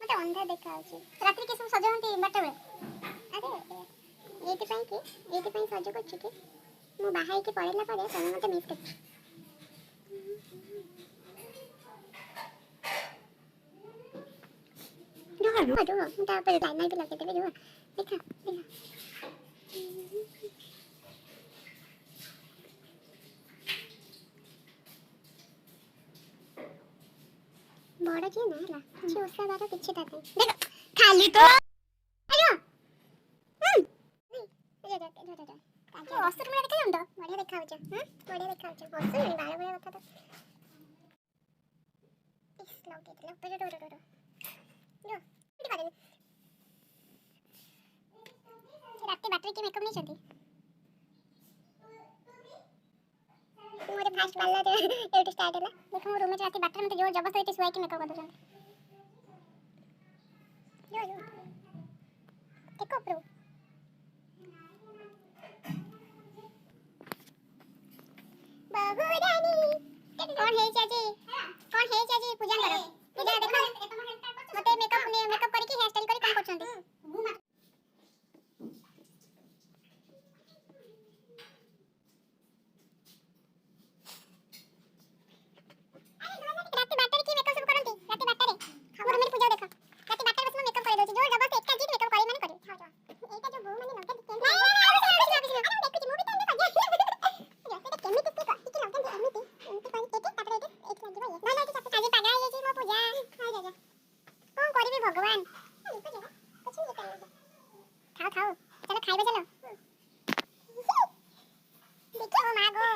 मते अंधा देखा अछि रात्रि के सब सजवंती बाटा बे अरे एति पई सज करछि कि मु बाहाई के पड़ेला परे तने मते मिस कर जो मुटा पे लाइन भी लगे देबे जो देखा बड़ा जी ना ला छी उसका बारे किछि ता देख खाली तो अयो ये काजे असुर में देखा जंदो बढ़िया देखा होछ बढ़िया देखा होछ असुर बारे बारे बता तो इस लौटे पे जो जो इडी करे रात बैटरी की मेकअप नहीं चलती मोरे फास्ट वाला जो एट स्टार्ट होला देखो रूम में रात बैटरी में जोर जबरदस्ती होती सुई के मेकअप कर दो जो देखो प्रो बाबू रानी कौन है चाची पूजा करो पूजा देखो मते मेकअप करके हेयर स्टाइल करी कौन करछंती भगवान खाओ चलो खाइबा चलो देखो मागो